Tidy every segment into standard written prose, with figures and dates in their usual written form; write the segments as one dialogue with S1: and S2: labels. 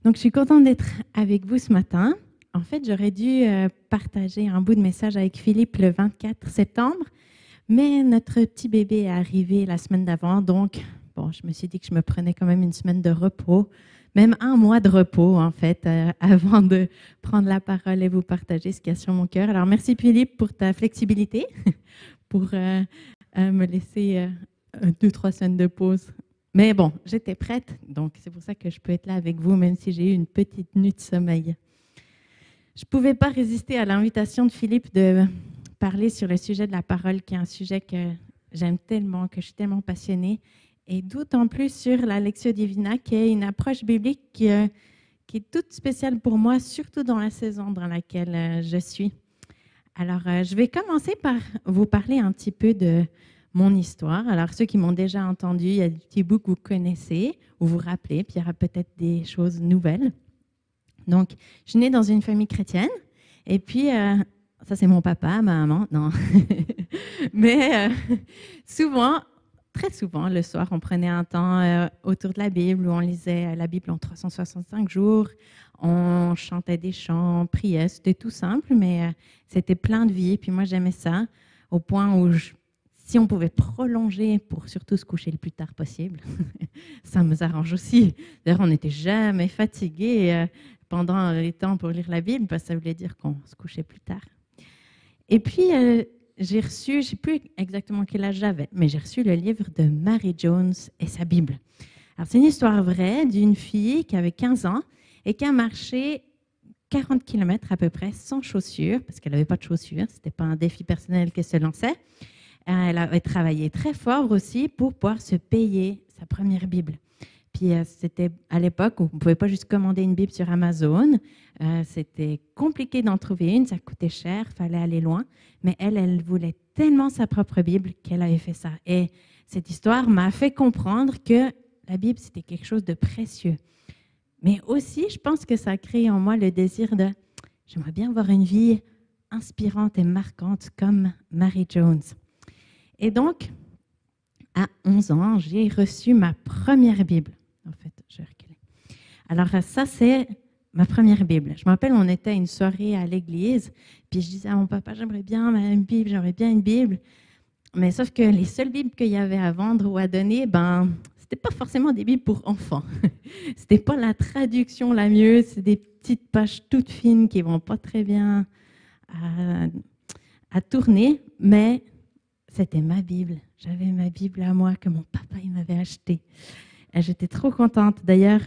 S1: Donc, je suis contente d'être avec vous ce matin. En fait, j'aurais dû partager un bout de message avec Philippe le 24 septembre, mais notre petit bébé est arrivé la semaine d'avant. Donc, bon, je me suis dit que je me prenais quand même une semaine de repos, même un mois de repos, en fait, avant de prendre la parole et vous partager ce qu'il y a sur mon cœur. Alors, merci Philippe pour ta flexibilité, pour me laisser 2, 3 semaines de pause. Mais bon, j'étais prête, donc c'est pour ça que je peux être là avec vous, même si j'ai eu une petite nuit de sommeil. Je ne pouvais pas résister à l'invitation de Philippe de parler sur le sujet de la parole, qui est un sujet que j'aime tellement, que je suis tellement passionnée, et d'autant plus sur la Lectio Divina, qui est une approche biblique qui est toute spéciale pour moi, surtout dans la saison dans laquelle je suis. Alors, je vais commencer par vous parler un petit peu de mon histoire. Alors, ceux qui m'ont déjà entendu, il y a des petits bouts que vous connaissez ou vous rappelez, puis il y aura peut-être des choses nouvelles. Donc, je suis née dans une famille chrétienne, et puis, ça c'est mon papa, ma maman, non. Mais souvent, très souvent, le soir, on prenait un temps autour de la Bible où on lisait la Bible en 365 jours, on chantait des chants, on priait, c'était tout simple, mais c'était plein de vie. Puis moi, j'aimais ça au point où, si on pouvait prolonger pour surtout se coucher le plus tard possible, ça me arrange aussi. D'ailleurs, on n'était jamais fatigué pendant les temps pour lire la Bible, parce que ça voulait dire qu'on se couchait plus tard. Et puis, j'ai reçu, je ne sais plus exactement quel âge j'avais, mais j'ai reçu le livre de Mary Jones et sa Bible. Alors, c'est une histoire vraie d'une fille qui avait 15 ans et qui a marché 40 km à peu près sans chaussures, parce qu'elle n'avait pas de chaussures, ce n'était pas un défi personnel qu'elle se lançait. Elle avait travaillé très fort aussi pour pouvoir se payer sa première Bible. Puis c'était à l'époque où on ne pouvait pas juste commander une Bible sur Amazon. C'était compliqué d'en trouver une, ça coûtait cher, il fallait aller loin. Mais elle voulait tellement sa propre Bible qu'elle avait fait ça. Et cette histoire m'a fait comprendre que la Bible, c'était quelque chose de précieux. Mais aussi, je pense que ça a créé en moi le désir de, j'aimerais bien avoir une vie inspirante et marquante comme Mary Jones. Et donc, à 11 ans, j'ai reçu ma première Bible. En fait, je vais reculer. Alors, ça, c'est ma première Bible. Je me rappelle, on était à une soirée à l'église, puis je disais à mon papa, j'aimerais bien une Bible, j'aimerais bien une Bible. Mais sauf que les seules Bibles qu'il y avait à vendre ou à donner, c'était pas forcément des Bibles pour enfants. C'était pas la traduction la mieux, c'est des petites pages toutes fines qui vont pas très bien à tourner, mais c'était ma Bible. J'avais ma Bible à moi que mon papa il m'avait achetée. J'étais trop contente. D'ailleurs,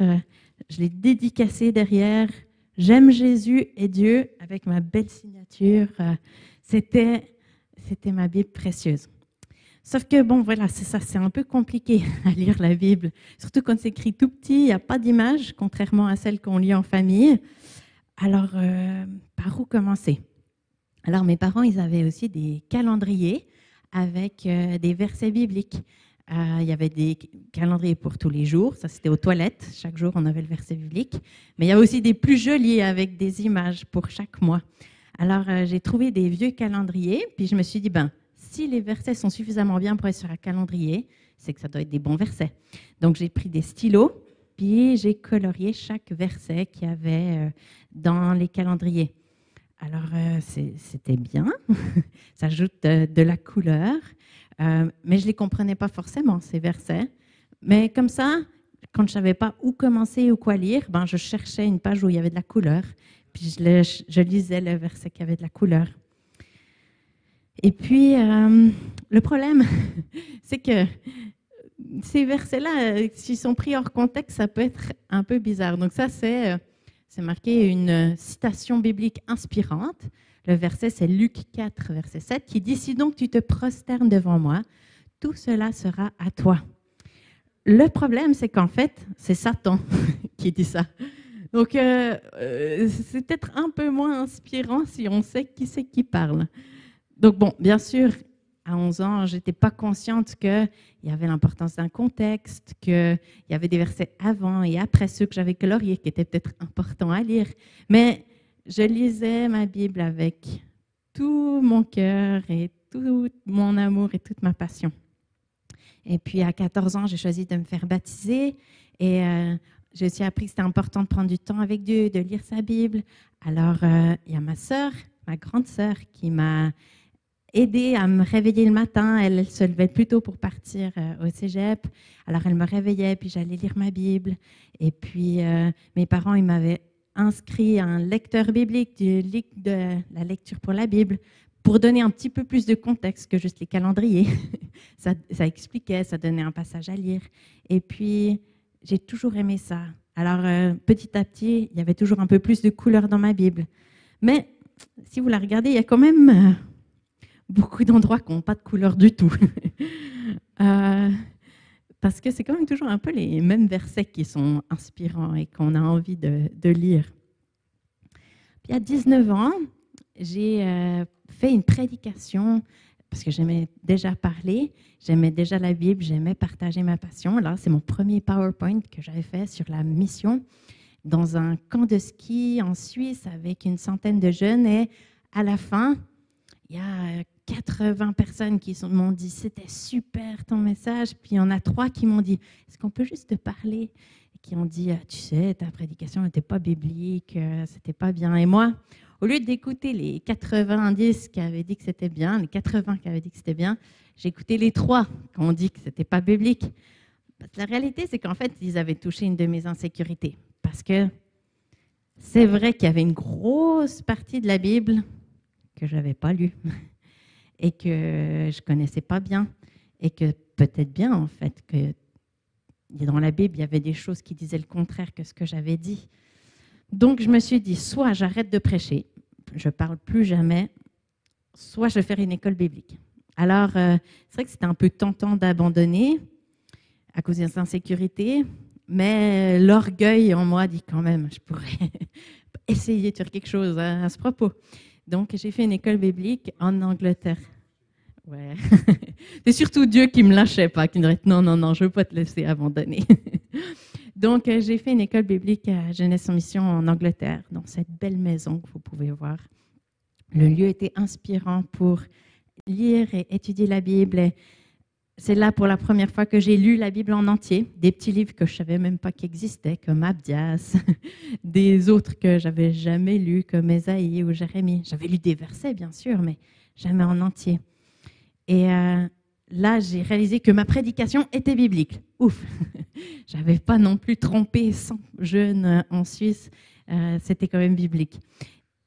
S1: je l'ai dédicacée derrière. J'aime Jésus et Dieu avec ma belle signature. C'était ma Bible précieuse. Sauf que, bon, voilà, c'est ça, c'est un peu compliqué à lire la Bible. Surtout quand c'est écrit tout petit, il n'y a pas d'image, contrairement à celle qu'on lit en famille. Alors, par où commencer? Alors, mes parents, ils avaient aussi des calendriers avec des versets bibliques. Il y avait des calendriers pour tous les jours, ça c'était aux toilettes, chaque jour on avait le verset biblique, mais il y avait aussi des plus jolis avec des images pour chaque mois. Alors j'ai trouvé des vieux calendriers, puis je me suis dit, si les versets sont suffisamment bien pour être sur un calendrier, c'est que ça doit être des bons versets. Donc j'ai pris des stylos, puis j'ai colorié chaque verset qu'il y avait dans les calendriers. Alors, c'était bien, ça ajoute de la couleur, mais je ne les comprenais pas forcément, ces versets. Mais comme ça, quand je ne savais pas où commencer ou quoi lire, je cherchais une page où il y avait de la couleur, puis je lisais le verset qui avait de la couleur. Et puis, le problème, c'est que ces versets-là, s'ils sont pris hors contexte, ça peut être un peu bizarre. Donc ça, c'est marqué une citation biblique inspirante. Le verset, c'est Luc 4, verset 7, qui dit « Si donc tu te prosternes devant moi, tout cela sera à toi. » Le problème, c'est qu'en fait, c'est Satan qui dit ça. Donc, c'est peut-être un peu moins inspirant si on sait qui c'est qui parle. Donc, bon, bien sûr, à 11 ans, je n'étais pas consciente qu'il y avait l'importance d'un contexte, qu'il y avait des versets avant et après ceux que j'avais coloriés qui étaient peut-être importants à lire. Mais je lisais ma Bible avec tout mon cœur et tout mon amour et toute ma passion. Et puis, à 14 ans, j'ai choisi de me faire baptiser et j'ai aussi appris que c'était important de prendre du temps avec Dieu, de lire sa Bible. Alors, il y a ma sœur, ma grande sœur, qui m'a aidée à me réveiller le matin. Elle se levait plus tôt pour partir au cégep. Alors, elle me réveillait, puis j'allais lire ma Bible. Et puis, mes parents, ils m'avaient inscrit à un lecteur biblique de la lecture pour la Bible pour donner un petit peu plus de contexte que juste les calendriers. Ça expliquait, ça donnait un passage à lire. Et puis, j'ai toujours aimé ça. Alors, petit à petit, il y avait toujours un peu plus de couleurs dans ma Bible. Mais si vous la regardez, il y a quand même beaucoup d'endroits qui n'ont pas de couleur du tout. Parce que c'est quand même toujours un peu les mêmes versets qui sont inspirants et qu'on a envie de lire. Puis à 19 ans, j'ai fait une prédication parce que j'aimais déjà parler, j'aimais déjà la Bible, j'aimais partager ma passion. Là, c'est mon premier PowerPoint que j'avais fait sur la mission dans un camp de ski en Suisse avec une centaine de jeunes. Et à la fin, il y a 80 personnes qui m'ont dit « C'était super ton message ». Puis il y en a 3 qui m'ont dit « Est-ce qu'on peut juste te parler ?» Et qui ont dit « Tu sais, ta prédication n'était pas biblique, c'était pas bien. » Et moi, au lieu d'écouter les 90 qui avaient dit que c'était bien, les 80 qui avaient dit que c'était bien, j'ai écouté les 3 qui ont dit que c'était pas biblique. La réalité, c'est qu'en fait, ils avaient touché une de mes insécurités. Parce que c'est vrai qu'il y avait une grosse partie de la Bible que je n'avais pas lue et que je ne connaissais pas bien. Et que peut-être bien, en fait, que dans la Bible, il y avait des choses qui disaient le contraire que ce que j'avais dit. Donc, je me suis dit, soit j'arrête de prêcher, je ne parle plus jamais, soit je vais faire une école biblique. Alors, c'est vrai que c'était un peu tentant d'abandonner à cause des insécurités, mais l'orgueil en moi dit quand même, je pourrais essayer de faire quelque chose à ce propos. Donc, j'ai fait une école biblique en Angleterre. Ouais. C'est surtout Dieu qui me lâchait pas, qui me dirait non, non, non, je ne veux pas te laisser abandonner. Donc, j'ai fait une école biblique à Jeunesse en Mission en Angleterre, dans cette belle maison que vous pouvez voir. Le lieu était inspirant pour lire et étudier la Bible. Et c'est là pour la première fois que j'ai lu la Bible en entier, des petits livres que je ne savais même pas qu'ils existaient, comme Abdias, des autres que je n'avais jamais lus, comme Ésaïe ou Jérémie. J'avais lu des versets, bien sûr, mais jamais en entier. Et là, j'ai réalisé que ma prédication était biblique. Ouf! Je n'avais pas non plus trompé 100 jeunes en Suisse. C'était quand même biblique.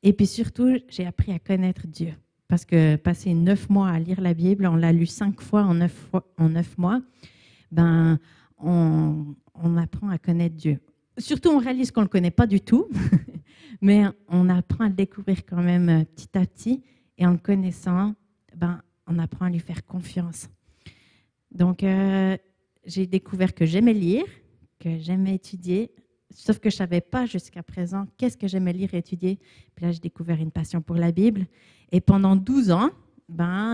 S1: Et puis surtout, j'ai appris à connaître Dieu. Parce que passer 9 mois à lire la Bible, on l'a lu 5 fois en 9 mois, ben, on apprend à connaître Dieu. Surtout, on réalise qu'on ne le connaît pas du tout, mais on apprend à le découvrir quand même petit à petit. Et en le connaissant, ben, on apprend à lui faire confiance. Donc, j'ai découvert que j'aimais lire, que j'aimais étudier, sauf que je ne savais pas jusqu'à présent qu'est-ce que j'aimais lire et étudier. Puis là, j'ai découvert une passion pour la Bible. Et pendant 12 ans,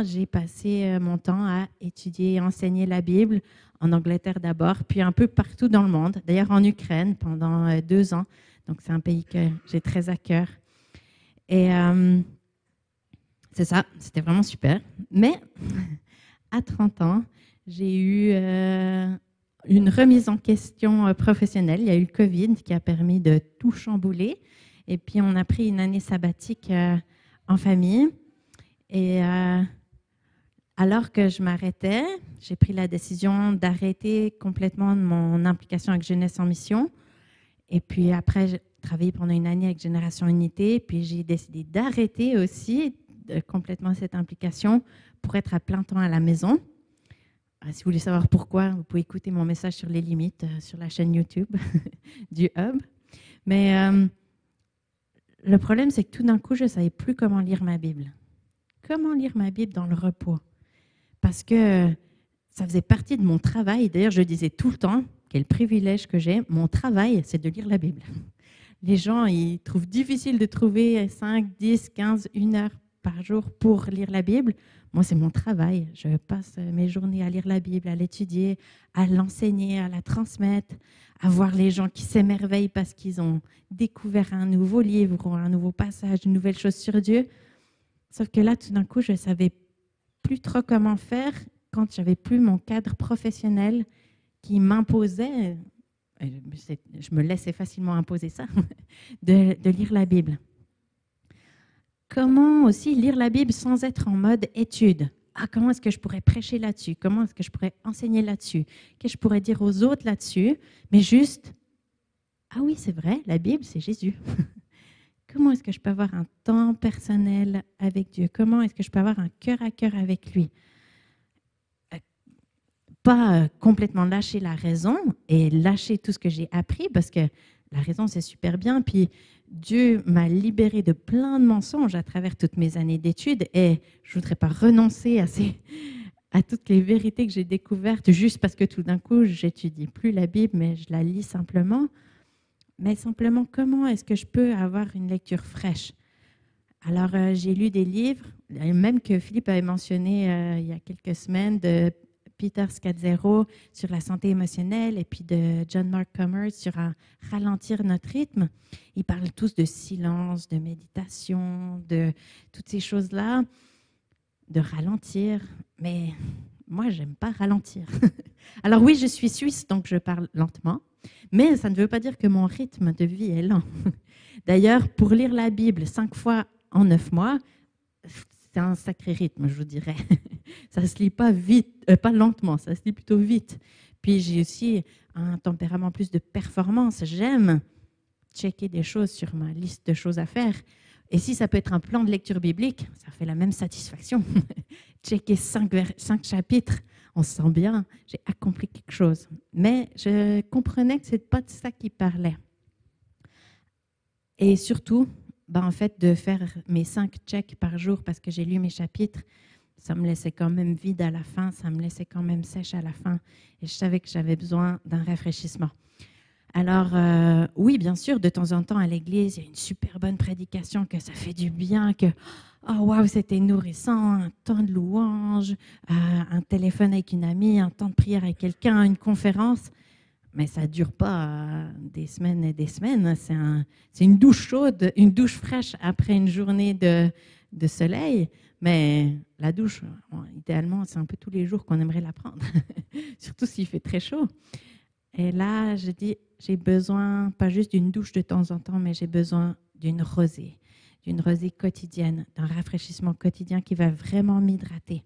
S1: j'ai passé mon temps à étudier et enseigner la Bible en Angleterre d'abord, puis un peu partout dans le monde. D'ailleurs, en Ukraine pendant 2 ans. Donc, c'est un pays que j'ai très à cœur. Et c'est ça, c'était vraiment super. Mais à 30 ans, j'ai eu une remise en question professionnelle. Il y a eu le Covid qui a permis de tout chambouler. Et puis, on a pris une année sabbatique en famille. Et alors que je m'arrêtais, j'ai pris la décision d'arrêter complètement mon implication avec Jeunesse en Mission. Et puis après, j'ai travaillé pendant une année avec Génération Unité. Puis j'ai décidé d'arrêter aussi complètement cette implication pour être à plein temps à la maison. Si vous voulez savoir pourquoi, vous pouvez écouter mon message sur les limites sur la chaîne YouTube du Hub. Mais le problème, c'est que tout d'un coup, je ne savais plus comment lire ma Bible. Comment lire ma Bible dans le repos? Parce que ça faisait partie de mon travail. D'ailleurs, je disais tout le temps, quel privilège que j'ai, mon travail, c'est de lire la Bible. Les gens, ils trouvent difficile de trouver 5, 10, 15, 1 heure par jour pour lire la Bible. Moi, c'est mon travail. Je passe mes journées à lire la Bible, à l'étudier, à l'enseigner, à la transmettre, à voir les gens qui s'émerveillent parce qu'ils ont découvert un nouveau livre ou un nouveau passage, une nouvelle chose sur Dieu. Sauf que là, tout d'un coup, je ne savais plus trop comment faire quand je n'avais plus mon cadre professionnel qui m'imposait je me laissais facilement imposer ça, de lire la Bible. Comment aussi lire la Bible sans être en mode étude? Comment est-ce que je pourrais prêcher là-dessus? Comment est-ce que je pourrais enseigner là-dessus? Qu'est-ce que je pourrais dire aux autres là-dessus? Mais juste, oui, c'est vrai, la Bible, c'est Jésus. Comment est-ce que je peux avoir un temps personnel avec Dieu? Comment est-ce que je peux avoir un cœur à cœur avec lui? Pas complètement lâcher la raison et lâcher tout ce que j'ai appris, parce que la raison, c'est super bien. Puis Dieu m'a libérée de plein de mensonges à travers toutes mes années d'études et je ne voudrais pas renoncer à toutes les vérités que j'ai découvertes juste parce que tout d'un coup, j'étudie plus la Bible, mais je la lis simplement. Mais simplement, comment est-ce que je peux avoir une lecture fraîche? Alors, j'ai lu des livres, même que Philippe avait mentionné il y a quelques semaines, de Peter Scazzero sur la santé émotionnelle et puis de John Mark Comer sur ralentir notre rythme. Ils parlent tous de silence, de méditation, de toutes ces choses-là, de ralentir. Mais moi, j'aime pas ralentir. Alors oui, je suis suisse, donc je parle lentement, mais ça ne veut pas dire que mon rythme de vie est lent. D'ailleurs, pour lire la Bible 5 fois en 9 mois, c'est un sacré rythme, je vous dirais. Ça ne se lit pas vite, pas lentement, ça se lit plutôt vite. Puis j'ai aussi un tempérament plus de performance. J'aime checker des choses sur ma liste de choses à faire. Et si ça peut être un plan de lecture biblique, ça fait la même satisfaction. Checker 5 chapitres, on se sent bien, j'ai accompli quelque chose. Mais je comprenais que ce n'était pas de ça qu'il parlait. Et surtout, en fait, de faire mes 5 checks par jour parce que j'ai lu mes chapitres, ça me laissait quand même vide à la fin, ça me laissait quand même sèche à la fin. Et je savais que j'avais besoin d'un rafraîchissement. Alors, oui, bien sûr, de temps en temps à l'église, il y a une super bonne prédication, que ça fait du bien, que waouh, c'était nourrissant, un temps de louange, un téléphone avec une amie, un temps de prière avec quelqu'un, une conférence. Mais ça ne dure pas des semaines et des semaines. C'est une douche chaude, une douche fraîche après une journée de soleil. Mais la douche, idéalement, c'est un peu tous les jours qu'on aimerait la prendre, surtout s'il fait très chaud. Et là, je dis, j'ai besoin, pas juste d'une douche de temps en temps, mais j'ai besoin d'une rosée quotidienne, d'un rafraîchissement quotidien qui va vraiment m'hydrater.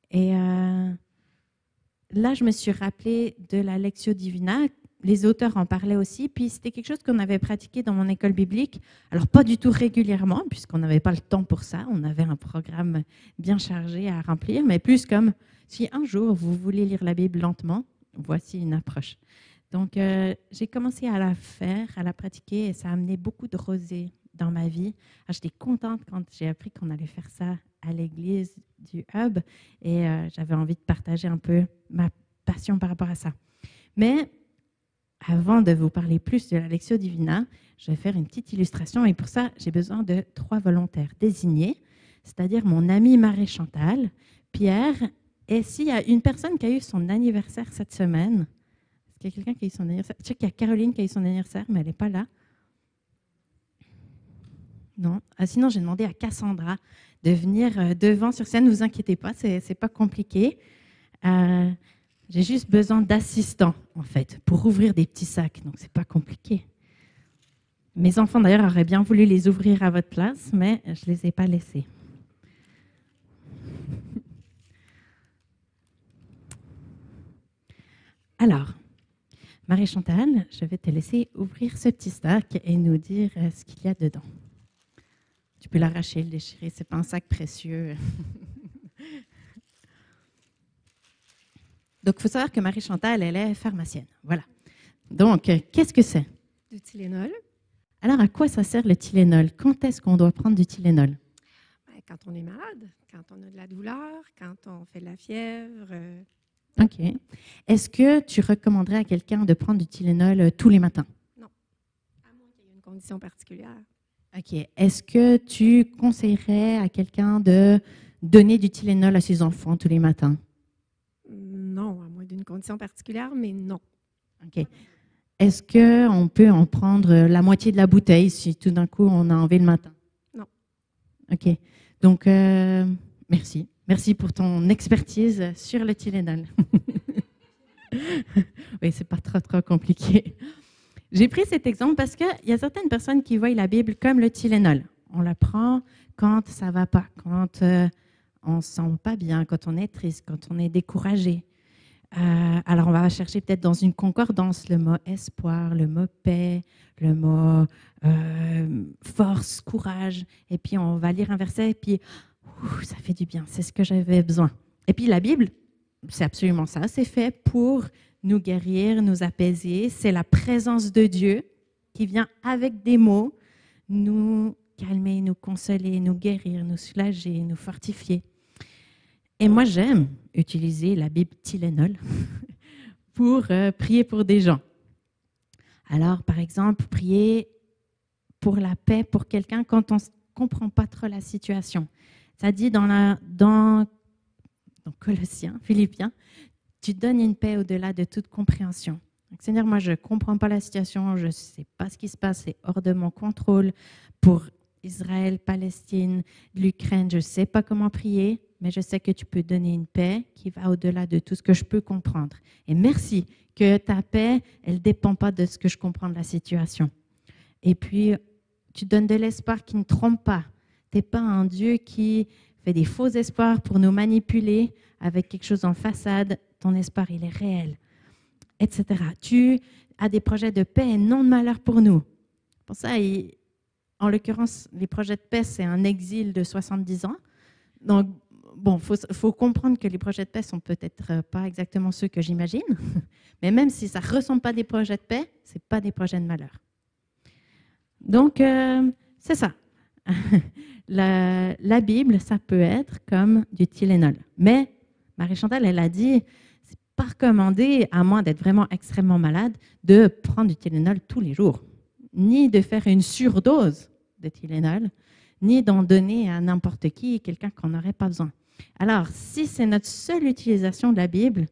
S1: Et là, je me suis rappelée de la Lectio Divina. Les auteurs en parlaient aussi. Puis c'était quelque chose qu'on avait pratiqué dans mon école biblique. Alors, pas du tout régulièrement, puisqu'on n'avait pas le temps pour ça. On avait un programme bien chargé à remplir, mais plus comme si un jour vous voulez lire la Bible lentement, voici une approche. Donc, j'ai commencé à la faire, à la pratiquer, et ça a amené beaucoup de rosée dans ma vie. J'étais contente quand j'ai appris qu'on allait faire ça à l'église du Hub, et j'avais envie de partager un peu ma passion par rapport à ça. Mais avant de vous parler plus de la Lectio Divina, je vais faire une petite illustration, et pour ça, j'ai besoin de 3 volontaires désignés, c'est-à-dire mon amie Marie-Chantal, Pierre, et s'il y a une personne qui a eu son anniversaire cette semaine, est-ce qu'il y a quelqu'un qui a eu son anniversaire? Je sais qu'il y a Caroline qui a eu son anniversaire, mais elle n'est pas là. Non. Sinon, j'ai demandé à Cassandra de venir devant sur scène. Ne vous inquiétez pas, c'est pas compliqué. J'ai juste besoin d'assistants, en fait, pour ouvrir des petits sacs. Donc, c'est pas compliqué. Mes enfants, d'ailleurs, auraient bien voulu les ouvrir à votre place, mais je les ai pas laissés. Alors, Marie-Chantal, je vais te laisser ouvrir ce petit sac et nous dire ce qu'il y a dedans. Tu peux l'arracher, le déchirer, c'est pas un sac précieux. Donc, il faut savoir que Marie-Chantal, elle est pharmacienne. Voilà. Donc, qu'est-ce que c'est?
S2: Du Tylenol.
S1: Alors, à quoi ça sert le Tylenol? Quand est-ce qu'on doit prendre du Tylenol?
S2: Quand on est malade, quand on a de la douleur, quand on fait de la fièvre.
S1: OK. Est-ce que tu recommanderais à quelqu'un de prendre du Tylenol tous les matins?
S2: Non. À moins qu'il y ait une condition particulière.
S1: OK. Est-ce que tu conseillerais à quelqu'un de donner du Tylenol à ses enfants tous les matins?
S2: Non, à moins d'une condition particulière, mais non.
S1: OK. Est-ce qu'on peut en prendre la moitié de la bouteille si tout d'un coup on a envie le matin?
S2: Non.
S1: OK. Donc, merci. Merci pour ton expertise sur le Tylenol. Oui, c'est pas trop compliqué. J'ai pris cet exemple parce qu'il y a certaines personnes qui voient la Bible comme le Tylenol. On la prend quand ça va pas, quand on ne se sent pas bien, quand on est triste, quand on est découragé. Alors, on va chercher peut-être dans une concordance le mot espoir, le mot paix, le mot force, courage. Et puis, on va lire un verset et puis, ça fait du bien, c'est ce que j'avais besoin. Et puis, la Bible, c'est absolument ça. C'est fait pour nous guérir, nous apaiser. C'est la présence de Dieu qui vient avec des mots nous calmer, nous consoler, nous guérir, nous soulager, nous fortifier. Et moi, j'aime utiliser la Bible Tylenol pour prier pour des gens. Alors, par exemple, prier pour la paix pour quelqu'un quand on ne comprend pas trop la situation. Ça dit dans Colossiens, Philippiens, tu donnes une paix au-delà de toute compréhension. Donc, Seigneur, moi, je ne comprends pas la situation, je ne sais pas ce qui se passe, c'est hors de mon contrôle. Pour Israël, Palestine, l'Ukraine, je ne sais pas comment prier, mais je sais que tu peux donner une paix qui va au-delà de tout ce que je peux comprendre. Et merci que ta paix, elle ne dépend pas de ce que je comprends de la situation. Et puis, tu donnes de l'espoir qui ne trompe pas. Tu n'es pas un Dieu qui fait des faux espoirs pour nous manipuler avec quelque chose en façade. Ton espoir, il est réel, etc. Tu as des projets de paix et non de malheur pour nous. Pour ça, en l'occurrence, les projets de paix, c'est un exil de 70 ans. Donc, bon, faut comprendre que les projets de paix sont peut-être pas exactement ceux que j'imagine, mais même si ça ne ressemble pas à des projets de paix, ce n'est pas des projets de malheur. Donc, c'est ça. La Bible, ça peut être comme du Tylenol. Mais Marie-Chantal, elle a dit, c'est pas recommandé, à moins d'être vraiment extrêmement malade, de prendre du Tylenol tous les jours, ni de faire une surdose de Tylenol, ni d'en donner à n'importe qui, quelqu'un qu'on n'aurait pas besoin. Alors, si c'est notre seule utilisation de la Bible,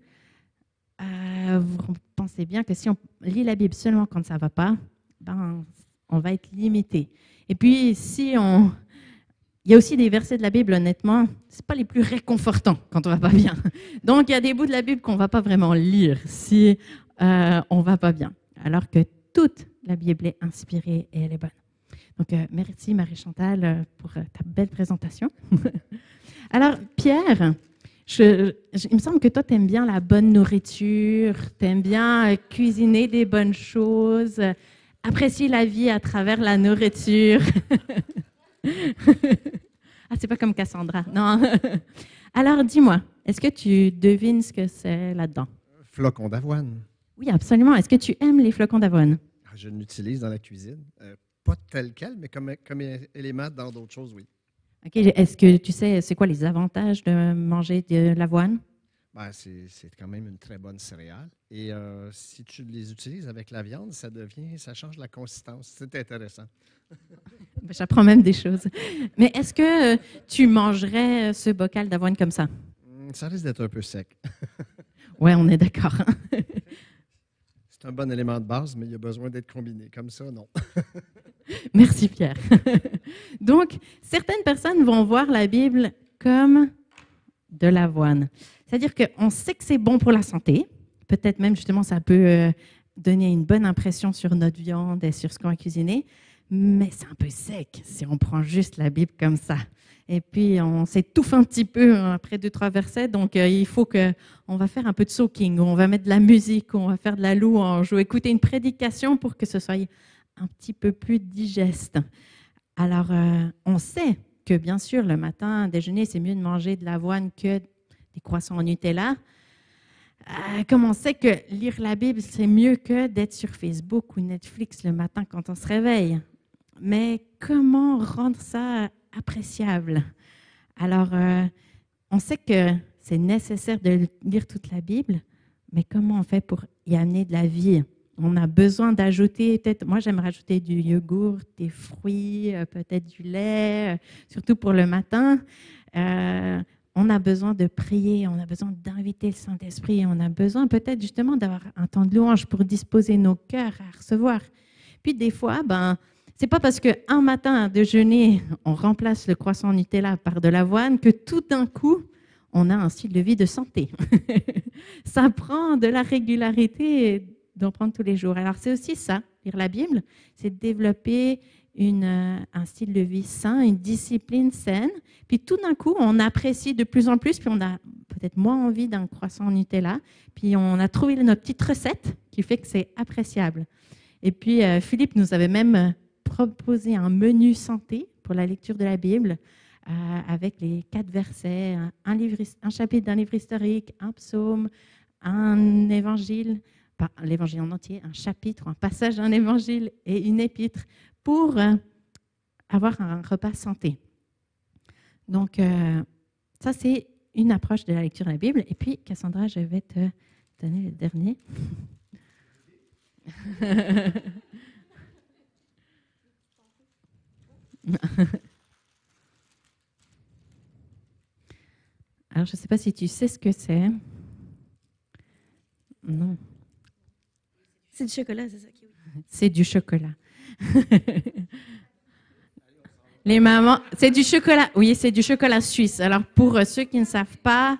S1: vous pensez bien que si on lit la Bible seulement quand ça ne va pas, ben, on va être limité. Et puis, il y a aussi des versets de la Bible, honnêtement, ce n'est pas les plus réconfortants quand on ne va pas bien. Donc, il y a des bouts de la Bible qu'on ne va pas vraiment lire si on ne va pas bien. Alors que toute la Bible est inspirée et elle est bonne. Donc, merci Marie-Chantal pour ta belle présentation. Alors, Pierre, il me semble que toi, tu aimes bien la bonne nourriture, tu aimes bien cuisiner des bonnes choses, apprécier la vie à travers la nourriture. Ah, c'est pas comme Cassandra, non. Alors, dis-moi, est-ce que tu devines ce que c'est là-dedans?
S3: Flocons d'avoine.
S1: Oui, absolument. Est-ce que tu aimes les flocons d'avoine?
S3: Je l'utilise dans la cuisine. Pas tel quel, mais comme élément dans d'autres choses, oui.
S1: OK. Est-ce que tu sais, c'est quoi les avantages de manger de l'avoine?
S3: Ben, c'est quand même une très bonne céréale. Et si tu les utilises avec la viande, ça change la consistance. C'est intéressant.
S1: J'apprends même des choses. Mais est-ce que tu mangerais ce bocal d'avoine comme ça?
S3: Ça risque d'être un peu sec.
S1: Oui, on est d'accord.
S3: C'est un bon élément de base, mais il a besoin d'être combiné. Comme ça, non.
S1: Merci, Pierre. Donc, certaines personnes vont voir la Bible comme de l'avoine. C'est-à-dire qu'on sait que c'est bon pour la santé. Peut-être même, justement, ça peut donner une bonne impression sur notre viande et sur ce qu'on va cuisiner. Mais c'est un peu sec si on prend juste la Bible comme ça. Et puis, on s'étouffe un petit peu après 2-3 versets. Donc, il faut qu'on va faire un peu de soaking, on va mettre de la musique, on va faire de la louange, ou écouter une prédication pour que ce soit un petit peu plus digeste. Alors, on sait que, bien sûr, le matin, déjeuner, c'est mieux de manger de l'avoine que des croissants au Nutella. Comme on sait que lire la Bible, c'est mieux que d'être sur Facebook ou Netflix le matin quand on se réveille. Mais comment rendre ça appréciable? Alors, on sait que c'est nécessaire de lire toute la Bible, mais comment on fait pour y amener de la vie? On a besoin d'ajouter, peut-être, moi j'aime rajouter du yogourt, des fruits, peut-être du lait, surtout pour le matin. On a besoin de prier, on a besoin d'inviter le Saint-Esprit, on a besoin peut-être justement d'avoir un temps de louange pour disposer nos cœurs à recevoir. Puis des fois, c'est pas parce qu'un matin à déjeuner, on remplace le croissant Nutella par de l'avoine que tout d'un coup, on a un style de vie de santé. Ça prend de la régularité d'en prendre tous les jours. Alors c'est aussi ça, lire la Bible, c'est développer un style de vie sain, une discipline saine. Puis tout d'un coup, on apprécie de plus en plus, puis on a peut-être moins envie d'un croissant au Nutella. Puis on a trouvé notre petite recette qui fait que c'est appréciable. Et puis Philippe nous avait même proposé un menu santé pour la lecture de la Bible avec les 4 versets, un chapitre d'un livre historique, un psaume, un évangile, pas l'évangile en entier, un chapitre, un passage d'un évangile et une épître pour avoir un repas santé. Donc, ça, c'est une approche de la lecture de la Bible. Et puis, Cassandra, je vais te donner le dernier. Alors, je ne sais pas si tu sais ce que c'est. Non.
S4: C'est du chocolat, c'est ça?
S1: C'est du chocolat. Les mamans, c'est du chocolat. Oui, c'est du chocolat suisse. Alors, pour ceux qui ne savent pas,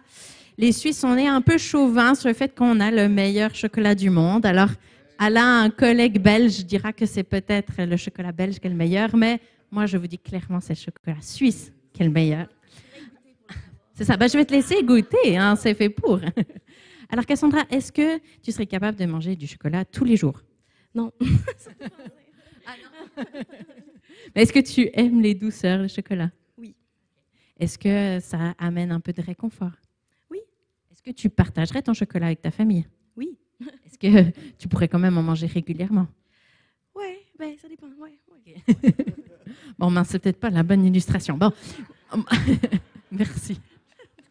S1: les Suisses, on est un peu chauvins sur le fait qu'on a le meilleur chocolat du monde. Alors, Alain, un collègue belge, dira que c'est peut-être le chocolat belge qui est le meilleur, mais moi, je vous dis clairement, c'est le chocolat suisse qui est le meilleur. C'est ça. Je vais te laisser goûter, hein, c'est fait pour. Alors, Cassandra, est-ce que tu serais capable de manger du chocolat tous les jours?
S4: Non.
S1: Mais est-ce que tu aimes les douceurs, le chocolat?
S4: Oui.
S1: Est-ce que ça amène un peu de réconfort?
S4: Oui.
S1: Est-ce que tu partagerais ton chocolat avec ta famille?
S4: Oui.
S1: Est-ce que tu pourrais quand même en manger régulièrement?
S4: Oui, ben ça dépend. Ouais.
S1: Bon, ben, c'est peut-être pas la bonne illustration. Bon, merci.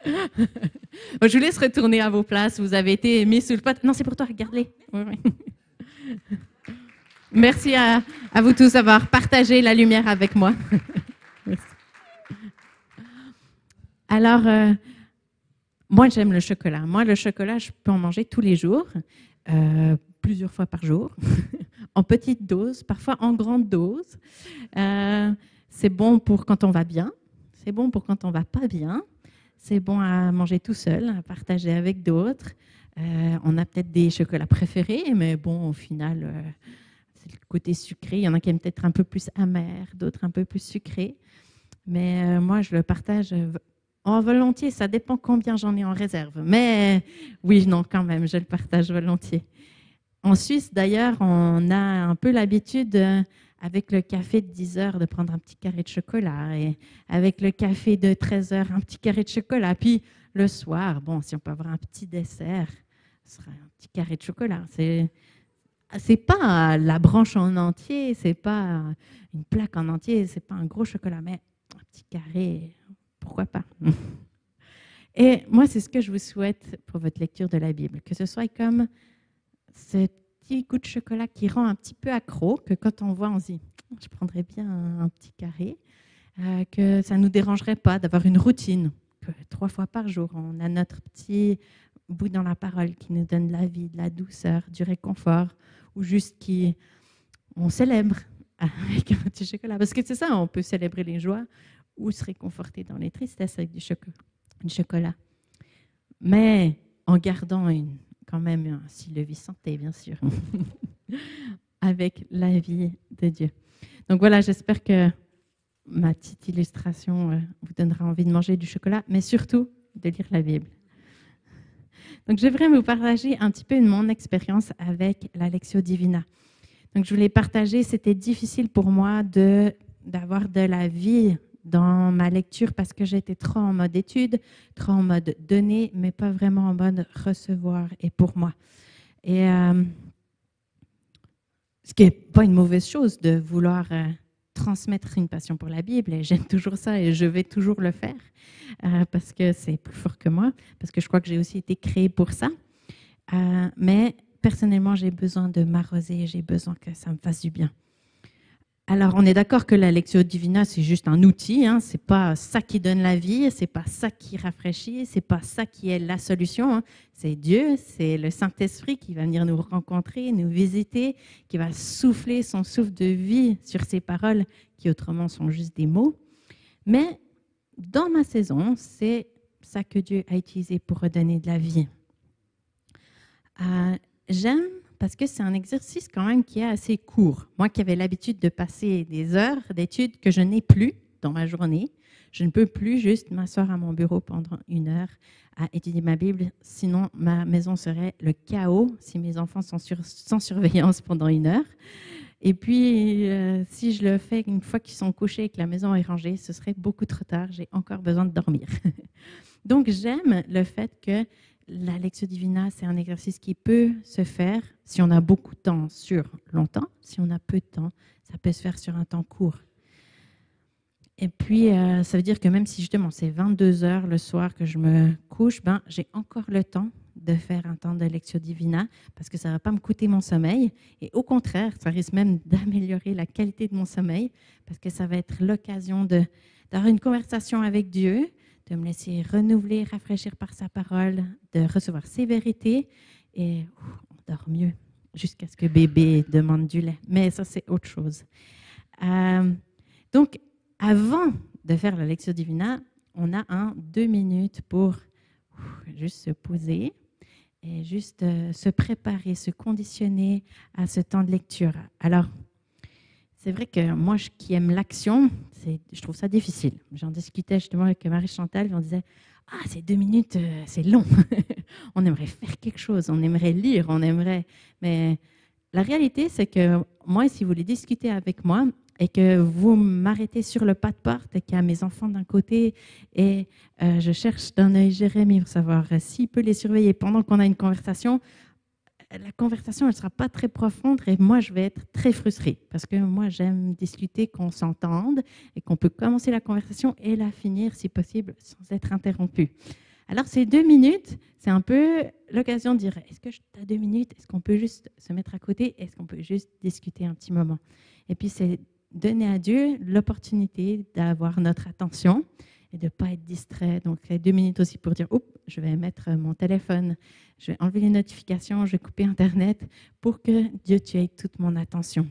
S1: Je vous laisse retourner à vos places. Vous avez été mis sous le pot. Non, c'est pour toi, regarde-les. Oui. Merci à vous tous d'avoir partagé la lumière avec moi. Merci. Alors, moi, j'aime le chocolat. Moi, le chocolat, je peux en manger tous les jours, plusieurs fois par jour, en petite dose, parfois en grande dose. C'est bon pour quand on va bien, c'est bon pour quand on va pas bien, c'est bon à manger tout seul, à partager avec d'autres. On a peut-être des chocolats préférés, mais bon, au final, c'est le côté sucré. Il y en a qui aiment peut-être un peu plus amer, d'autres un peu plus sucré. Mais moi, je le partage en volontiers. Ça dépend combien j'en ai en réserve. Mais oui, non, quand même, je le partage volontiers. En Suisse, d'ailleurs, on a un peu l'habitude, avec le café de 10 heures, de prendre un petit carré de chocolat. Et avec le café de 13 heures, un petit carré de chocolat. Puis le soir, bon, si on peut avoir un petit dessert, ce sera un petit carré de chocolat. C'est pas la branche en entier, c'est pas une plaque en entier, c'est pas un gros chocolat, mais un petit carré, pourquoi pas. Et moi, c'est ce que je vous souhaite pour votre lecture de la Bible, que ce soit comme ce petit goût de chocolat qui rend un petit peu accro, que quand on voit, on se dit, je prendrais bien un petit carré, que ça ne nous dérangerait pas d'avoir une routine, que 3 fois par jour, on a notre petit bout dans la parole qui nous donne de la vie, de la douceur, du réconfort, ou juste on célèbre avec un petit chocolat. Parce que c'est ça, on peut célébrer les joies ou se réconforter dans les tristesses avec du chocolat. Mais en gardant quand même un style de vie santé, bien sûr, avec la vie de Dieu. Donc voilà, j'espère que ma petite illustration vous donnera envie de manger du chocolat, mais surtout de lire la Bible. Donc, je voudrais vous partager un petit peu mon expérience avec la Lectio Divina. Donc, je voulais partager, c'était difficile pour moi d'avoir de la vie dans ma lecture parce que j'étais trop en mode étude, trop en mode donner, mais pas vraiment en mode recevoir et pour moi. Et ce qui n'est pas une mauvaise chose de vouloir transmettre une passion pour la Bible, et j'aime toujours ça et je vais toujours le faire parce que c'est plus fort que moi, parce que je crois que j'ai aussi été créée pour ça. Mais personnellement, j'ai besoin de m'arroser, j'ai besoin que ça me fasse du bien. Alors, on est d'accord que la Lectio Divina, c'est juste un outil, hein, c'est pas ça qui donne la vie, c'est pas ça qui rafraîchit, c'est pas ça qui est la solution. Hein. C'est Dieu, c'est le Saint-Esprit qui va venir nous rencontrer, nous visiter, qui va souffler son souffle de vie sur ces paroles qui autrement sont juste des mots. Mais dans ma saison, c'est ça que Dieu a utilisé pour redonner de la vie. J'aime parce que c'est un exercice quand même qui est assez court. Moi qui avais l'habitude de passer des heures d'études que je n'ai plus dans ma journée, je ne peux plus juste m'asseoir à mon bureau pendant 1 heure à étudier ma Bible, sinon ma maison serait le chaos si mes enfants sont sans surveillance pendant 1 heure. Et puis, si je le fais une fois qu'ils sont couchés et que la maison est rangée, ce serait beaucoup trop tard, j'ai encore besoin de dormir. Donc, j'aime le fait que la Lectio Divina, c'est un exercice qui peut se faire si on a beaucoup de temps sur longtemps, si on a peu de temps, ça peut se faire sur un temps court. Et puis, ça veut dire que même si justement c'est 22 heures le soir que je me couche, j'ai encore le temps de faire un temps de Lectio Divina parce que ça ne va pas me coûter mon sommeil. Et au contraire, ça risque même d'améliorer la qualité de mon sommeil parce que ça va être l'occasion d'avoir une conversation avec Dieu, de me laisser renouveler, rafraîchir par sa parole, de recevoir ses vérités et on dort mieux jusqu'à ce que bébé demande du lait. Mais ça, c'est autre chose. Donc, avant de faire la Lectio Divina, on a 2 minutes pour juste se poser et juste se préparer, se conditionner à ce temps de lecture. Alors, c'est vrai que moi, qui aime l'action, je trouve ça difficile. J'en discutais justement avec Marie-Chantal, on disait « ces 2 minutes, c'est long. On aimerait faire quelque chose, on aimerait lire, on aimerait… » Mais la réalité, c'est que moi, si vous voulez discuter avec moi, et que vous m'arrêtez sur le pas de porte et qu'il y a mes enfants d'un côté et je cherche d'un œil Jérémie pour savoir s'il peut les surveiller pendant qu'on a une conversation, la conversation elle ne sera pas très profonde et moi je vais être très frustrée parce que moi j'aime discuter, qu'on s'entende et qu'on peut commencer la conversation et la finir si possible sans être interrompu. Alors ces 2 minutes, c'est un peu l'occasion de dire est-ce que tu as 2 minutes, est-ce qu'on peut juste se mettre à côté, est-ce qu'on peut juste discuter un petit moment. Et puis c'est donner à Dieu l'opportunité d'avoir notre attention et de ne pas être distrait. Donc, 2 minutes aussi pour dire, je vais mettre mon téléphone, je vais enlever les notifications, je vais couper Internet pour que Dieu tu aies toute mon attention.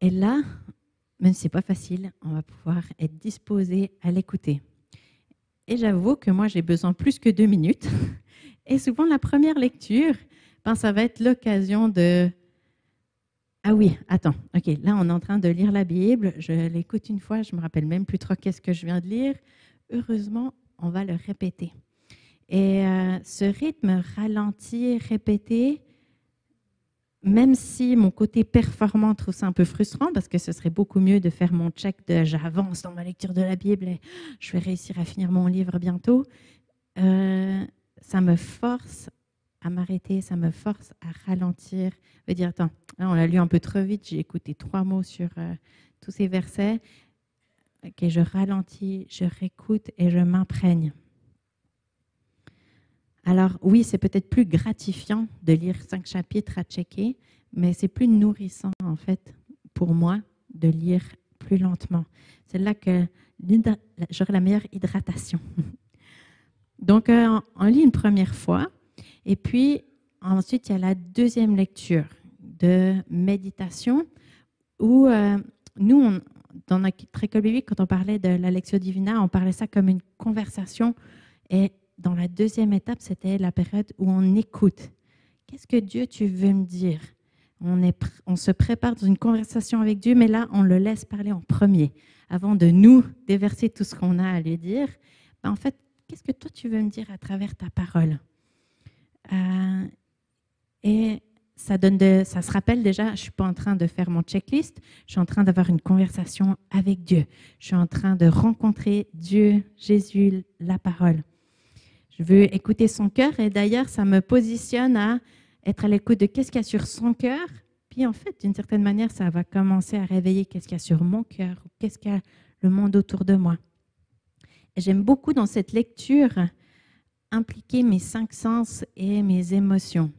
S1: Et là, même si ce n'est pas facile, on va pouvoir être disposé à l'écouter. Et j'avoue que moi, j'ai besoin plus que 2 minutes. Et souvent, la première lecture, ça va être l'occasion de… Ah oui, attends, ok, là on est en train de lire la Bible, je l'écoute une fois, je ne me rappelle même plus trop qu'est-ce que je viens de lire. Heureusement, on va le répéter. Et ce rythme ralenti, répété, même si mon côté performant trouve ça un peu frustrant, parce que ce serait beaucoup mieux de faire mon check de j'avance dans ma lecture de la Bible et je vais réussir à finir mon livre bientôt, ça me force à m'arrêter, ça me force à ralentir, me dire attends, là on l'a lu un peu trop vite, j'ai écouté 3 mots sur tous ces versets, ok, je ralentis, je réécoute et je m'imprègne. Alors oui, c'est peut-être plus gratifiant de lire 5 chapitres à checker, mais c'est plus nourrissant en fait pour moi de lire plus lentement. C'est là que j'aurai la meilleure hydratation. Donc on lit une première fois. Et puis, ensuite, il y a la deuxième lecture de méditation où nous, dans notre école biblique, quand on parlait de la Lectio Divina, on parlait ça comme une conversation. Et dans la deuxième étape, c'était la période où on écoute. Qu'est-ce que Dieu, tu veux me dire ? On se prépare dans une conversation avec Dieu, mais là, on le laisse parler en premier. Avant de nous déverser tout ce qu'on a à lui dire, en fait, qu'est-ce que toi, tu veux me dire à travers ta parole ? Et ça se rappelle déjà, je ne suis pas en train de faire mon checklist, je suis en train d'avoir une conversation avec Dieu. Je suis en train de rencontrer Dieu, Jésus, la parole. Je veux écouter son cœur et d'ailleurs, ça me positionne à être à l'écoute de qu'est-ce qu'il y a sur son cœur. Puis en fait, d'une certaine manière, ça va commencer à réveiller qu'est-ce qu'il y a sur mon cœur, ou qu'est-ce qu'il y a le monde autour de moi. Et j'aime beaucoup dans cette lecture impliquer mes 5 sens et mes émotions.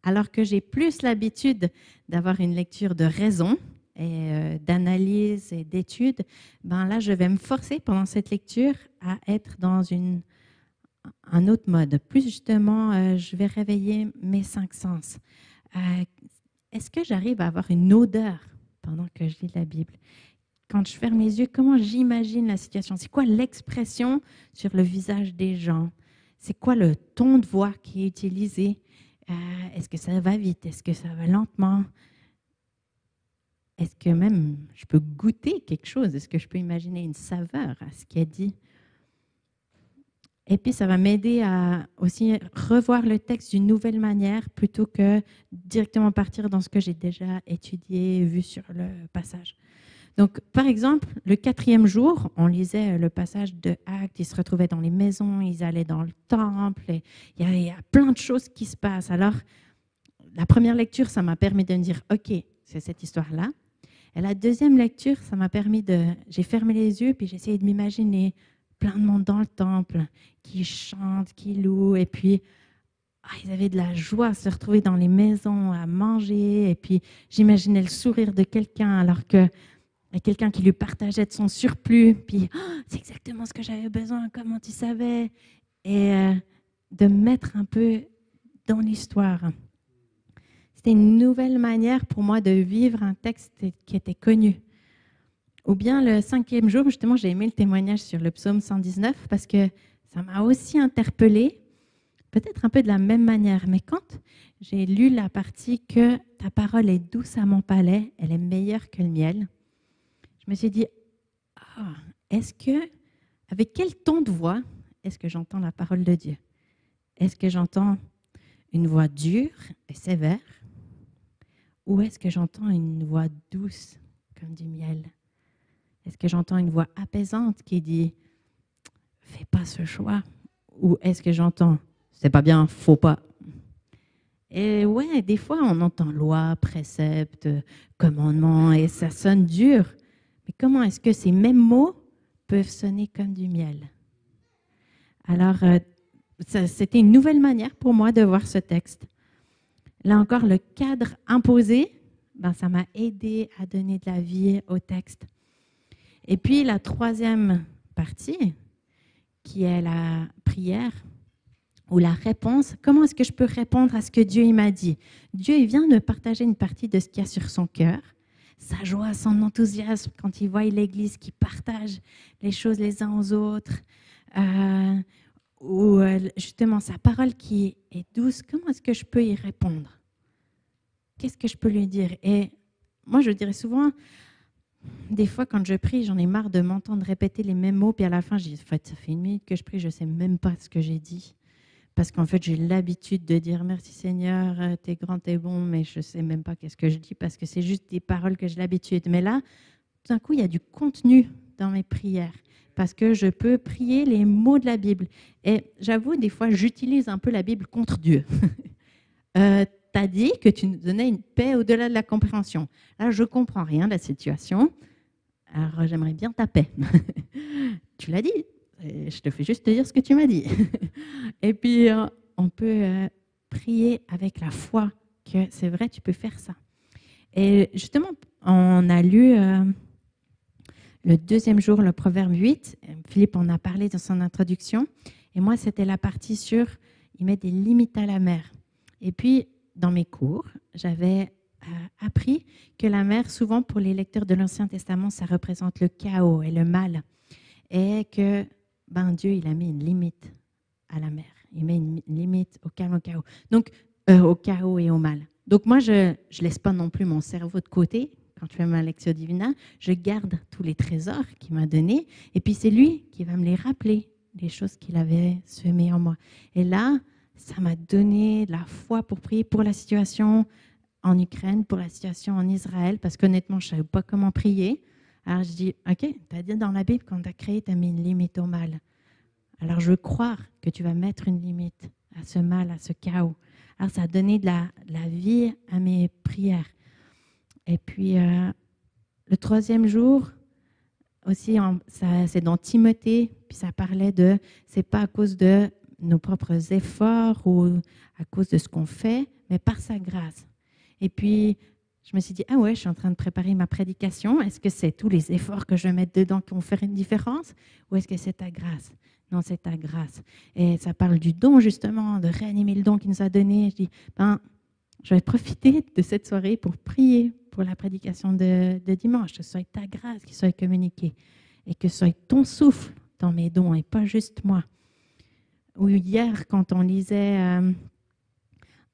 S1: Alors que j'ai plus l'habitude d'avoir une lecture de raison et d'analyse et d'étude, là, je vais me forcer pendant cette lecture à être dans un autre mode. Plus justement, je vais réveiller mes 5 sens. Est-ce que j'arrive à avoir une odeur pendant que je lis la Bible ? quand je ferme les yeux, comment j'imagine la situation? C'est quoi l'expression sur le visage des gens? C'est quoi le ton de voix qui est utilisé? Est-ce que ça va vite? Est-ce que ça va lentement? Est-ce que même je peux goûter quelque chose? Est-ce que je peux imaginer une saveur à ce qui est dit? Et puis, ça va m'aider à aussi revoir le texte d'une nouvelle manière plutôt que directement partir dans ce que j'ai déjà étudié, vu sur le passage. Donc, par exemple, le 4e jour, on lisait le passage de Actes, ils se retrouvaient dans les maisons, ils allaient dans le temple, et il y a plein de choses qui se passent. Alors, la première lecture, ça m'a permis de me dire, OK, c'est cette histoire-là. Et la deuxième lecture, ça m'a permis j'ai fermé les yeux, puis j'ai essayé de m'imaginer plein de monde dans le temple, qui chantent, qui louent, et puis ils avaient de la joie à se retrouver dans les maisons, à manger, et puis j'imaginais le sourire de quelqu'un, alors que y a quelqu'un qui lui partageait de son surplus, puis c'est exactement ce que j'avais besoin, comment tu savais, et de me mettre un peu dans l'histoire. C'était une nouvelle manière pour moi de vivre un texte qui était connu. Ou bien le 5e jour, justement, j'ai aimé le témoignage sur le psaume 119 parce que ça m'a aussi interpellée, peut-être un peu de la même manière. Mais quand j'ai lu la partie que ta parole est douce à mon palais, elle est meilleure que le miel, je me suis dit, avec quel ton de voix est-ce que j'entends la parole de Dieu? Est-ce que j'entends une voix dure et sévère? Ou est-ce que j'entends une voix douce comme du miel? Est-ce que j'entends une voix apaisante qui dit « fais pas ce choix » ou est-ce que j'entends « c'est pas bien, faut pas ». Et ouais, des fois on entend loi, précepte, commandement et ça sonne dur. Mais comment est-ce que ces mêmes mots peuvent sonner comme du miel? Alors, c'était une nouvelle manière pour moi de voir ce texte. Là encore, le cadre imposé, ça m'a aidé à donner de la vie au texte. Et puis la 3e partie, qui est la prière ou la réponse. Comment est-ce que je peux répondre à ce que Dieu m'a dit? Dieu il vient de partager une partie de ce qu'il y a sur son cœur, sa joie, son enthousiasme quand il voit l'Église qui partage les choses les uns aux autres, ou justement sa parole qui est douce. Comment est-ce que je peux y répondre? Qu'est-ce que je peux lui dire? Et moi, je dirais souvent, des fois, quand je prie, j'en ai marre de m'entendre répéter les mêmes mots, puis à la fin, je dis, en fait, ça fait 1 minute que je prie, je ne sais même pas ce que j'ai dit. Parce qu'en fait, j'ai l'habitude de dire, merci Seigneur, t'es grand, t'es bon, mais je ne sais même pas qu'est-ce que je dis, parce que c'est juste des paroles que j'ai l'habitude. Mais là, tout d'un coup, il y a du contenu dans mes prières, parce que je peux prier les mots de la Bible. Et j'avoue, des fois, j'utilise un peu la Bible contre Dieu. Tu as dit que tu nous donnais une paix au-delà de la compréhension. Là, je ne comprends rien de la situation. Alors, j'aimerais bien ta paix. Tu l'as dit. Et je te fais juste te dire ce que tu m'as dit. Et puis, on peut prier avec la foi que c'est vrai, tu peux faire ça. Et justement, on a lu le 2e jour, le Proverbe 8. Philippe en a parlé dans son introduction. Et moi, c'était la partie sur « il met des limites à la mer ». Et puis, dans mes cours, j'avais appris que la mer, souvent pour les lecteurs de l'Ancien Testament, ça représente le chaos et le mal. Et que Dieu, il a mis une limite à la mer. Il met une limite au calme, au chaos. Donc, au chaos et au mal. Donc, moi, je ne laisse pas non plus mon cerveau de côté. Quand je fais ma Lectio Divina, je garde tous les trésors qu'il m'a donnés. Et puis, c'est lui qui va me les rappeler, les choses qu'il avait semées en moi. Et là, ça m'a donné de la foi pour prier pour la situation en Ukraine, pour la situation en Israël, parce qu'honnêtement, je ne savais pas comment prier. Alors je dis, OK, tu as dit dans la Bible, quand tu as créé, tu as mis une limite au mal. Alors je veux croire que tu vas mettre une limite à ce mal, à ce chaos. Alors ça a donné de la vie à mes prières. Et puis le 3e jour, aussi, c'est dans Timothée, puis ça parlait de, c'est pas à cause de nos propres efforts ou à cause de ce qu'on fait, mais par sa grâce. Et puis, je me suis dit, je suis en train de préparer ma prédication. Est-ce que c'est tous les efforts que je vais mettre dedans qui vont faire une différence? Ou est-ce que c'est ta grâce? Non, c'est ta grâce. Et ça parle du don, justement, de réanimer le don qu'il nous a donné. Je dis, je vais profiter de cette soirée pour prier pour la prédication de dimanche, que ce soit ta grâce qui soit communiquée et que ce soit ton souffle dans mes dons et pas juste moi. Ou hier, quand on lisait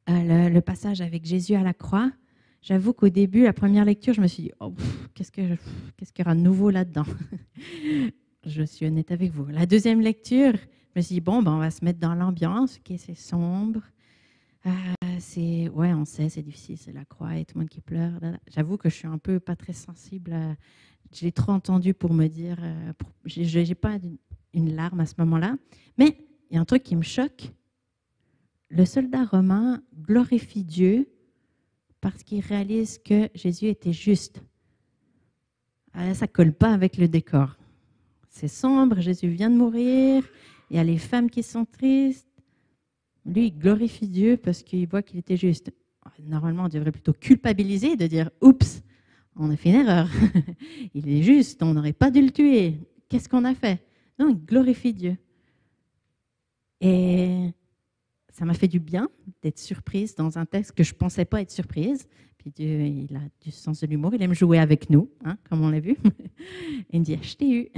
S1: le passage avec Jésus à la croix, j'avoue qu'au début, la première lecture, je me suis dit, oh, qu'est-ce qu'il y aura de nouveau là-dedans? Je suis honnête avec vous. La deuxième lecture, je me suis dit, bon, ben, on va se mettre dans l'ambiance, ok, c'est sombre. On sait, c'est difficile, c'est la croix et tout le monde qui pleure. J'avoue que je suis un peu pas très sensible. Je l'ai trop entendu pour me dire, j'ai pas une larme à ce moment-là. Mais il y a un truc qui me choque. Le soldat romain glorifie Dieu parce qu'il réalise que Jésus était juste. Ça colle pas avec le décor. C'est sombre, Jésus vient de mourir, il y a les femmes qui sont tristes. Lui, il glorifie Dieu parce qu'il voit qu'il était juste. Normalement, on devrait plutôt culpabiliser de dire « Oups, on a fait une erreur. Il est juste, on n'aurait pas dû le tuer. Qu'est-ce qu'on a fait ?» Non, il glorifie Dieu. Et ça m'a fait du bien d'être surprise dans un texte que je ne pensais pas être surprise. Puis Dieu, il a du sens de l'humour, il aime jouer avec nous, comme on l'a vu. Et il me dit « Je t'ai eu. »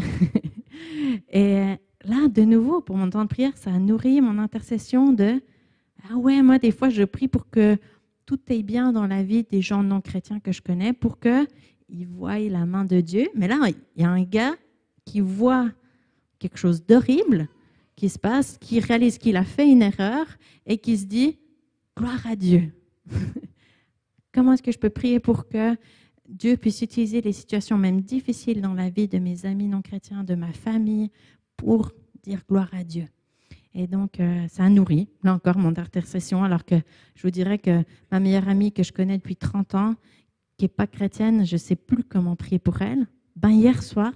S1: Et là, de nouveau, pour mon temps de prière, ça a nourri mon intercession de « Ah ouais, moi, des fois, je prie pour que tout aille bien dans la vie des gens non chrétiens que je connais, pour qu'ils voient la main de Dieu. » Mais là, il y a un gars qui voit quelque chose d'horrible qui se passe, qui réalise qu'il a fait une erreur et qui se dit « Gloire à Dieu. » Comment est-ce que je peux prier pour que Dieu puisse utiliser les situations même difficiles dans la vie de mes amis non chrétiens, de ma famille, pour dire gloire à Dieu. Et donc, ça a nourri, là encore, mon intercession, alors que je vous dirais que ma meilleure amie que je connais depuis 30 ans, qui n'est pas chrétienne, je ne sais plus comment prier pour elle. Hier soir,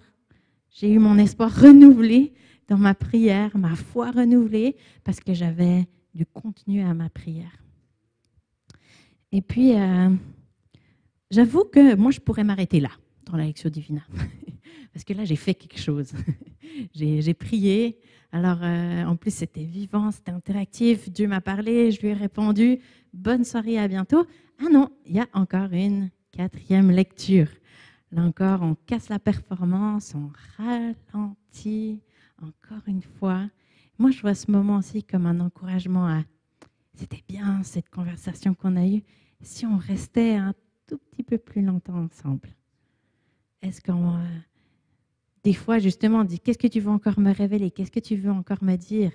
S1: j'ai eu mon espoir renouvelé dans ma prière, ma foi renouvelée, parce que j'avais du contenu à ma prière. Et puis, j'avoue que moi, je pourrais m'arrêter là, dans la Lectio Divina. Parce que là, j'ai fait quelque chose. J'ai prié. Alors, en plus, c'était vivant, c'était interactif. Dieu m'a parlé, je lui ai répondu. Bonne soirée, à bientôt. Ah non, il y a encore une 4e lecture. Là encore, on casse la performance, on ralentit encore une fois. Moi, je vois ce moment aussi comme un encouragement à... C'était bien cette conversation qu'on a eue. Si on restait un tout petit peu plus longtemps ensemble, est-ce qu'on... Des fois, justement, on dit, qu'est-ce que tu veux encore me révéler? Qu'est-ce que tu veux encore me dire?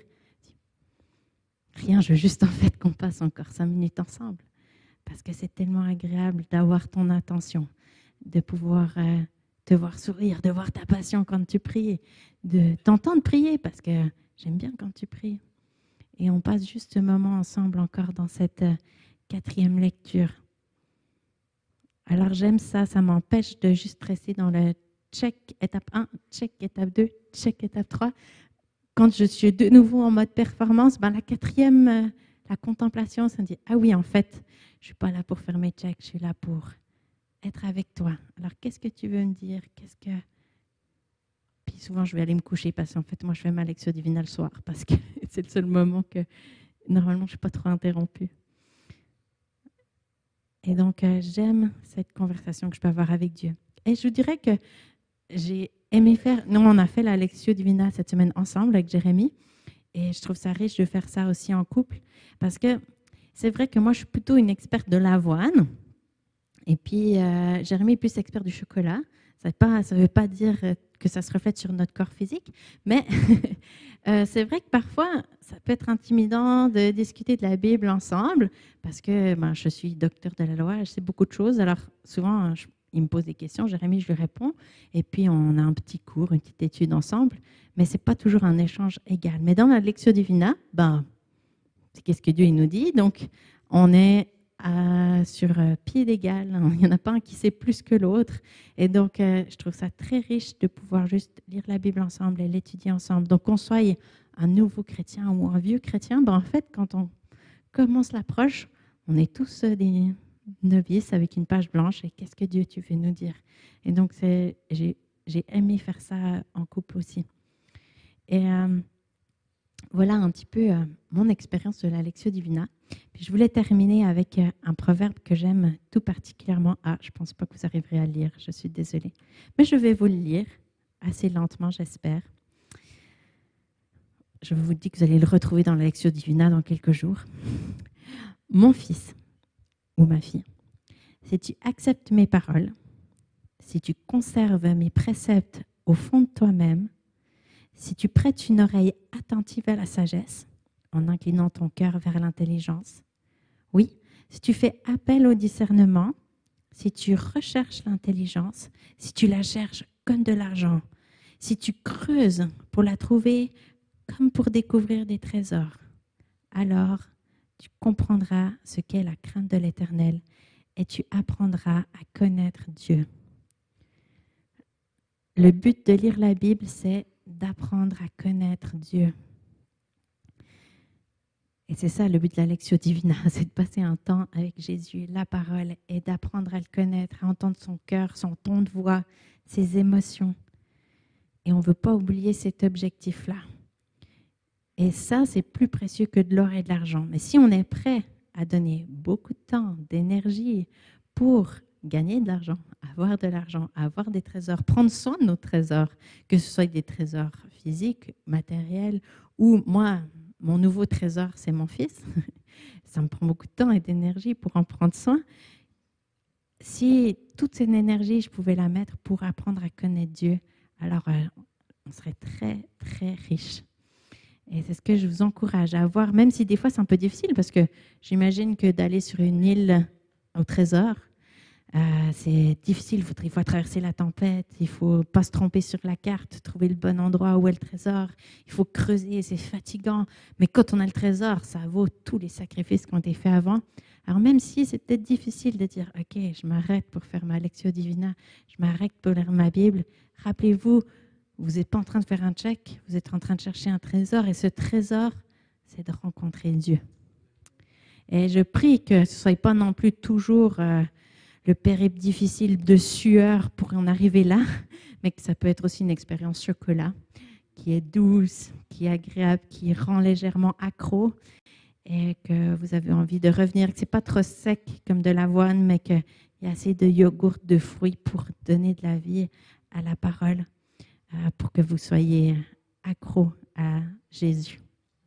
S1: Rien, je veux juste en fait qu'on passe encore 5 minutes ensemble. Parce que c'est tellement agréable d'avoir ton attention, de pouvoir te voir sourire, de voir ta passion quand tu pries, de t'entendre prier, parce que j'aime bien quand tu pries. Et on passe juste ce moment ensemble encore dans cette 4e lecture. Alors j'aime ça, ça m'empêche de juste rester dans le check étape 1, check étape 2, check étape 3. Quand je suis de nouveau en mode performance, la 4e, la contemplation, ça me dit, ah oui, en fait, je ne suis pas là pour faire mes checks, je suis là pour être avec toi. Alors, qu'est-ce que tu veux me dire? Puis souvent, je vais aller me coucher parce qu'en fait, moi, je fais ma Lectio Divina le soir parce que c'est le seul moment que, normalement, je ne suis pas trop interrompue. Et donc, j'aime cette conversation que je peux avoir avec Dieu. Et je vous dirais que j'ai aimé faire... Nous, on a fait la Lectio Divina cette semaine ensemble avec Jérémy. Et je trouve ça riche de faire ça aussi en couple. Parce que c'est vrai que moi, je suis plutôt une experte de l'avoine. Et puis, Jérémy est plus expert du chocolat. Ça ne veut pas dire que ça se reflète sur notre corps physique. Mais c'est vrai que parfois, ça peut être intimidant de discuter de la Bible ensemble. Parce que je suis docteur de la loi, je sais beaucoup de choses. Alors, souvent, il me pose des questions, Jérémy, je lui réponds. Et puis, on a un petit cours, une petite étude ensemble. Mais ce n'est pas toujours un échange égal. Mais dans la Lectio Divina, c'est qu'est-ce que Dieu il nous dit. Donc, on est sur pied d'égal. Il n'y en a pas un qui sait plus que l'autre. Et donc, je trouve ça très riche de pouvoir juste lire la Bible ensemble et l'étudier ensemble. Donc, qu'on soit un nouveau chrétien ou un vieux chrétien, en fait, quand on commence l'approche, on est tous des novices avec une page blanche. Et qu'est-ce que Dieu tu veux nous dire? Et donc, j'ai aimé faire ça en couple aussi. Et voilà un petit peu mon expérience de la Lectio Divina. Puis je voulais terminer avec un proverbe que j'aime tout particulièrement. Ah, je ne pense pas que vous arriverez à le lire, je suis désolée. Mais je vais vous le lire assez lentement, j'espère. Je vous dis que vous allez le retrouver dans la Lectio Divina dans quelques jours. Mon fils ou ma fille, si tu acceptes mes paroles, si tu conserves mes préceptes au fond de toi-même, si tu prêtes une oreille attentive à la sagesse, en inclinant ton cœur vers l'intelligence, oui, si tu fais appel au discernement, si tu recherches l'intelligence, si tu la cherches comme de l'argent, si tu creuses pour la trouver comme pour découvrir des trésors, alors tu comprendras ce qu'est la crainte de l'Éternel et tu apprendras à connaître Dieu. Le but de lire la Bible, c'est d'apprendre à connaître Dieu. Et c'est ça le but de la Lectio Divina, c'est de passer un temps avec Jésus, la parole, et d'apprendre à le connaître, à entendre son cœur, son ton de voix, ses émotions. Et on ne veut pas oublier cet objectif-là. Et ça, c'est plus précieux que de l'or et de l'argent. Mais si on est prêt à donner beaucoup de temps, d'énergie pour gagner de l'argent, avoir des trésors, prendre soin de nos trésors, que ce soit des trésors physiques, matériels, ou moi, mon nouveau trésor, c'est mon fils. Ça me prend beaucoup de temps et d'énergie pour en prendre soin. Si toute cette énergie, je pouvais la mettre pour apprendre à connaître Dieu, alors on serait très, très riche. Et c'est ce que je vous encourage à avoir, même si des fois c'est un peu difficile, parce que j'imagine que d'aller sur une île au trésor, c'est difficile. Il faut traverser la tempête, il ne faut pas se tromper sur la carte, trouver le bon endroit où est le trésor. Il faut creuser, c'est fatigant. Mais quand on a le trésor, ça vaut tous les sacrifices qui ont été faits avant. Alors même si c'est peut-être difficile de dire « Ok, je m'arrête pour faire ma Lectio Divina, je m'arrête pour lire ma Bible », rappelez-vous, vous n'êtes pas en train de faire un check, vous êtes en train de chercher un trésor. Et ce trésor, c'est de rencontrer Dieu. Et je prie que ce ne soit pas non plus toujours le périple difficile de sueur pour en arriver là, mais que ça peut être aussi une expérience chocolat qui est douce, qui est agréable, qui rend légèrement accro et que vous avez envie de revenir, que ce n'est pas trop sec comme de l'avoine, mais qu'il y a assez de yogourt, de fruits pour donner de la vie à la parole, pour que vous soyez accro à Jésus.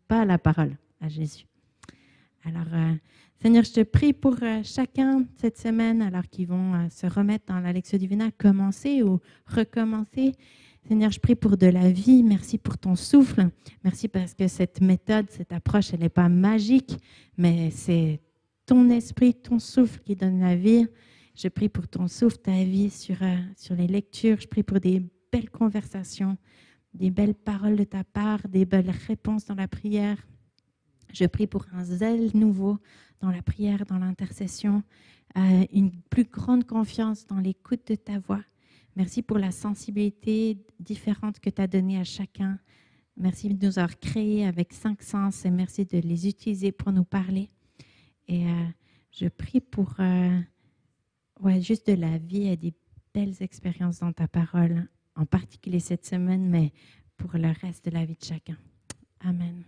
S1: Pas à la parole, à Jésus. Alors, Seigneur, je te prie pour chacun cette semaine, alors qu'ils vont se remettre dans la Lectio Divina, commencer ou recommencer. Seigneur, je prie pour de la vie. Merci pour ton souffle. Merci parce que cette méthode, cette approche, elle n'est pas magique, mais c'est ton esprit, ton souffle qui donne la vie. Je prie pour ton souffle, ta vie sur les lectures. Je prie pour des belles conversations, des belles paroles de ta part, des belles réponses dans la prière. Je prie pour un zèle nouveau dans la prière, dans l'intercession, une plus grande confiance dans l'écoute de ta voix. Merci pour la sensibilité différente que tu as donnée à chacun. Merci de nous avoir créés avec 5 sens et merci de les utiliser pour nous parler. Et je prie pour juste de la vie et des belles expériences dans ta parole, en particulier cette semaine, mais pour le reste de la vie de chacun. Amen.